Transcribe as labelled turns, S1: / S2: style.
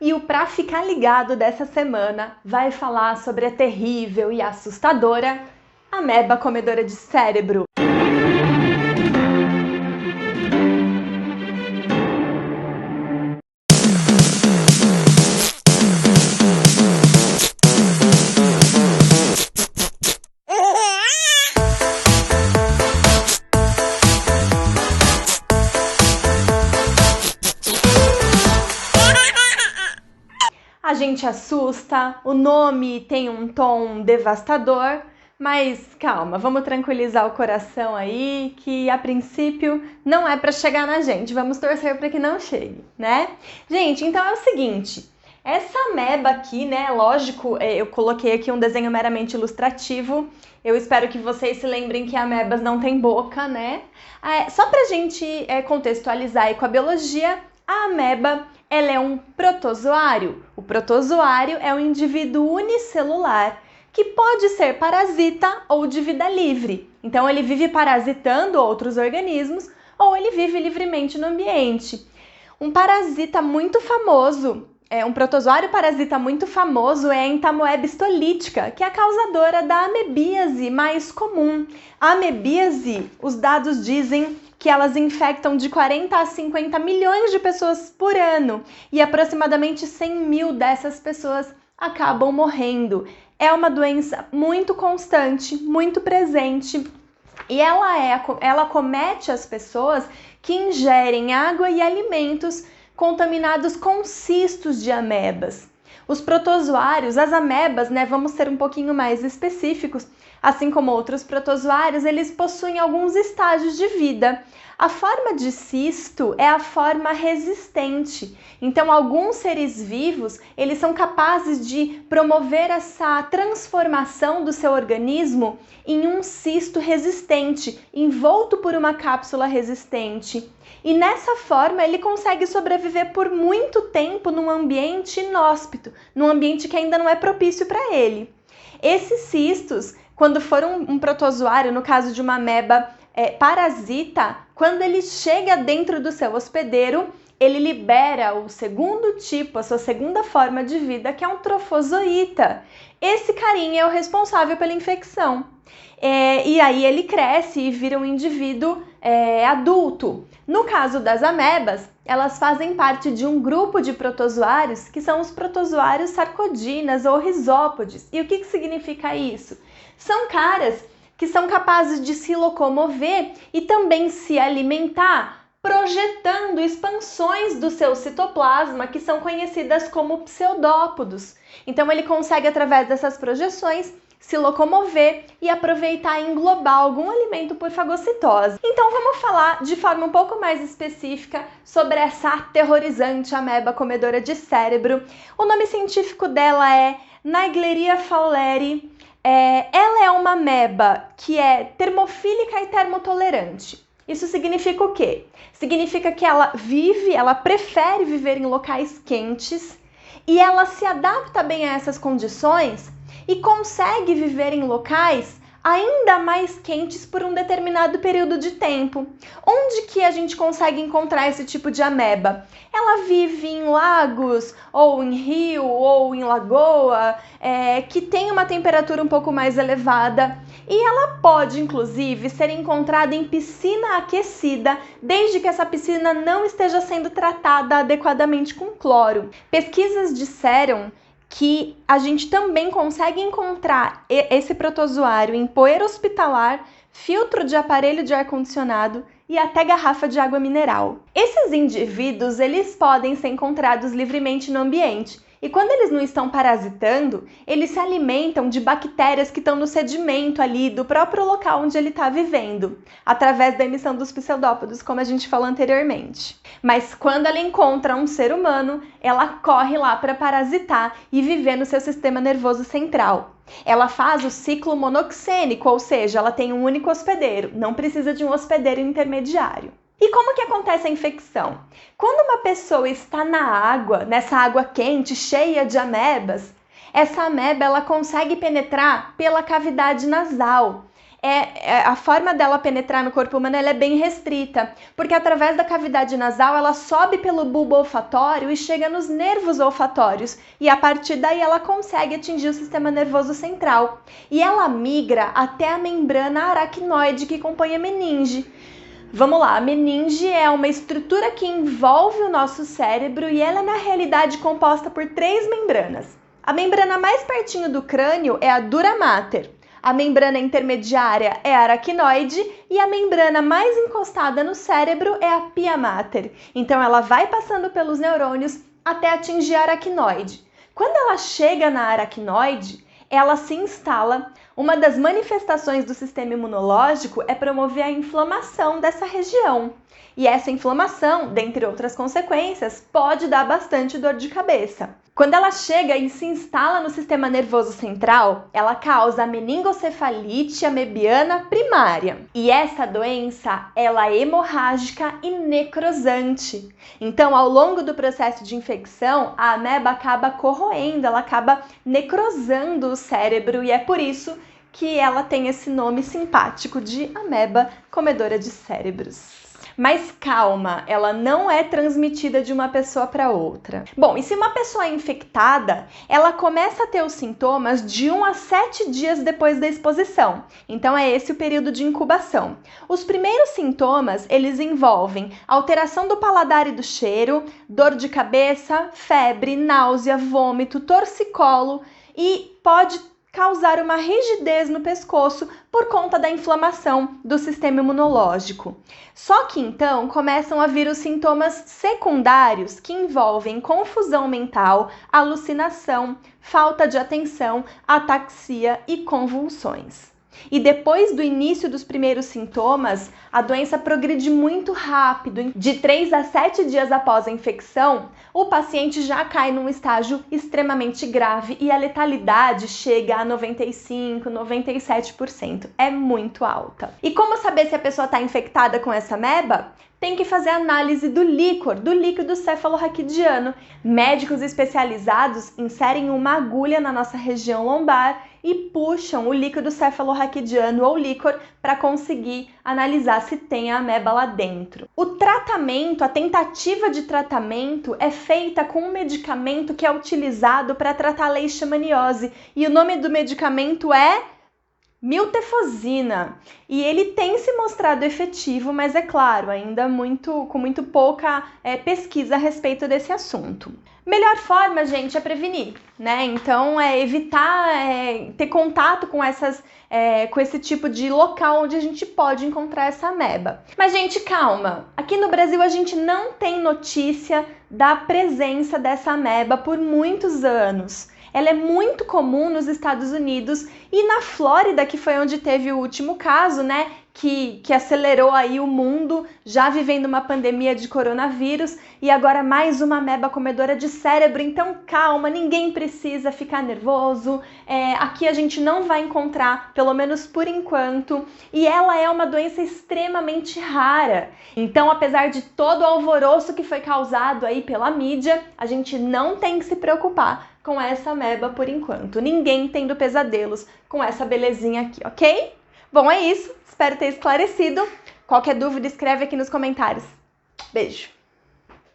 S1: E o Pra Ficar Ligado dessa semana vai falar sobre a terrível e assustadora ameba comedora de cérebro. A gente assusta, o nome tem um tom devastador, mas calma, vamos tranquilizar o coração aí, que a princípio não é para chegar na gente, vamos torcer para que não chegue, né? Gente, então é o seguinte, essa ameba aqui, né, lógico, eu coloquei aqui um desenho meramente ilustrativo, eu espero que vocês se lembrem que amebas não têm boca, né? Só pra gente contextualizar aí com a biologia, a ameba ela é um protozoário. O protozoário é um indivíduo unicelular que pode ser parasita ou de vida livre. Então ele vive parasitando outros organismos ou ele vive livremente no ambiente. Um parasita muito famoso, um protozoário parasita muito famoso é a Entamoeba histolítica, que é a causadora da amebíase mais comum. A amebíase, os dados dizem que elas infectam de 40 a 50 milhões de pessoas por ano e aproximadamente 100 mil dessas pessoas acabam morrendo. É uma doença muito constante, muito presente e ela acomete as pessoas que ingerem água e alimentos contaminados com cistos de amebas. Os protozoários, as amebas, né, vamos ser um pouquinho mais específicos, assim como outros protozoários, eles possuem alguns estágios de vida. A forma de cisto é a forma resistente. Então, alguns seres vivos, eles são capazes de promover essa transformação do seu organismo em um cisto resistente, envolto por uma cápsula resistente. E nessa forma, ele consegue sobreviver por muito tempo num ambiente inóspito, num ambiente que ainda não é propício para ele. Esses cistos, quando for um protozoário, no caso de uma ameba parasita, quando ele chega dentro do seu hospedeiro, ele libera o segundo tipo, a sua segunda forma de vida, que é um trofozoíta. Esse carinha é o responsável pela infecção. E aí ele cresce e vira um indivíduo adulto. No caso das amebas, elas fazem parte de um grupo de protozoários que são os protozoários sarcodinas ou risópodes. E o que significa isso? São caras que são capazes de se locomover e também se alimentar, projetando expansões do seu citoplasma, que são conhecidas como pseudópodos. Então ele consegue, através dessas projeções, se locomover e aproveitar e englobar algum alimento por fagocitose. Então vamos falar de forma um pouco mais específica sobre essa aterrorizante ameba comedora de cérebro. O nome científico dela é Naegleria fowleri. Ela é uma ameba que é termofílica e termotolerante. Isso significa o quê? Significa que ela prefere viver em locais quentes e ela se adapta bem a essas condições e consegue viver em locais ainda mais quentes por um determinado período de tempo. Onde que a gente consegue encontrar esse tipo de ameba? Ela vive em lagos, ou em rio, ou em lagoa, que tem uma temperatura um pouco mais elevada. E ela pode, inclusive, ser encontrada em piscina aquecida, desde que essa piscina não esteja sendo tratada adequadamente com cloro. Pesquisas disseram que a gente também consegue encontrar esse protozoário em poeira hospitalar, filtro de aparelho de ar-condicionado e até garrafa de água mineral. Esses indivíduos, eles podem ser encontrados livremente no ambiente. E quando eles não estão parasitando, eles se alimentam de bactérias que estão no sedimento ali do próprio local onde ele está vivendo, através da emissão dos pseudópodos, como a gente falou anteriormente. Mas quando ela encontra um ser humano, ela corre lá para parasitar e viver no seu sistema nervoso central. Ela faz o ciclo monoxênico, ou seja, ela tem um único hospedeiro, não precisa de um hospedeiro intermediário. E como que acontece a infecção? Quando uma pessoa está na água, nessa água quente, cheia de amebas, essa ameba ela consegue penetrar pela cavidade nasal. a forma dela penetrar no corpo humano ela é bem restrita, porque através da cavidade nasal ela sobe pelo bulbo olfatório e chega nos nervos olfatórios, e a partir daí ela consegue atingir o sistema nervoso central. E ela migra até a membrana aracnoide que compõe a meninge. Vamos lá, a meninge é uma estrutura que envolve o nosso cérebro e ela é na realidade composta por 3 membranas. A membrana mais pertinho do crânio é a dura mater, a membrana intermediária é a aracnoide e a membrana mais encostada no cérebro é a pia mater. Então ela vai passando pelos neurônios até atingir a aracnoide. Quando ela chega na aracnoide, ela se instala. Uma das manifestações do sistema imunológico é promover a inflamação dessa região. E essa inflamação, dentre outras consequências, pode dar bastante dor de cabeça. Quando ela chega e se instala no sistema nervoso central, ela causa a meningocefalite amebiana primária. E essa doença, ela é hemorrágica e necrosante. Então, ao longo do processo de infecção, a ameba acaba corroendo, ela acaba necrosando o cérebro e é por isso que ela tem esse nome simpático de ameba comedora de cérebros. Mas calma, ela não é transmitida de uma pessoa para outra. Bom, e se uma pessoa é infectada, ela começa a ter os sintomas de 1 a 7 dias depois da exposição. Então é esse o período de incubação. Os primeiros sintomas, eles envolvem alteração do paladar e do cheiro, dor de cabeça, febre, náusea, vômito, torcicolo e pode causar uma rigidez no pescoço por conta da inflamação do sistema imunológico. Só que então começam a vir os sintomas secundários que envolvem confusão mental, alucinação, falta de atenção, ataxia e convulsões. E depois do início dos primeiros sintomas, a doença progride muito rápido. De 3 a 7 dias após a infecção, o paciente já cai num estágio extremamente grave e a letalidade chega a 95%, 97%. É muito alta. E como saber se a pessoa está infectada com essa ameba? Tem que fazer análise do líquido cefalorraquidiano. Médicos especializados inserem uma agulha na nossa região lombar e puxam o líquido cefalorraquidiano ou líquor para conseguir analisar se tem a ameba lá dentro. O tratamento, a tentativa de tratamento é feita com um medicamento que é utilizado para tratar a leishmaniose e o nome do medicamento é miltefosina, e ele tem se mostrado efetivo, mas é claro, ainda com muito pouca pesquisa a respeito desse assunto. Melhor forma, gente, é prevenir, né? Então, é evitar ter contato com esse tipo de local onde a gente pode encontrar essa ameba. Mas, gente, calma! Aqui no Brasil a gente não tem notícia da presença dessa ameba por muitos anos. Ela é muito comum nos Estados Unidos e na Flórida, que foi onde teve o último caso, né? Que acelerou aí o mundo, já vivendo uma pandemia de coronavírus e agora mais uma ameba comedora de cérebro. Então calma, ninguém precisa ficar nervoso. Aqui a gente não vai encontrar, pelo menos por enquanto, e ela é uma doença extremamente rara. Então, apesar de todo o alvoroço que foi causado aí pela mídia, a gente não tem que se preocupar com essa ameba por enquanto. Ninguém tendo pesadelos com essa belezinha aqui, ok? Bom, é isso. Espero ter esclarecido. Qualquer dúvida, escreve aqui nos comentários. Beijo!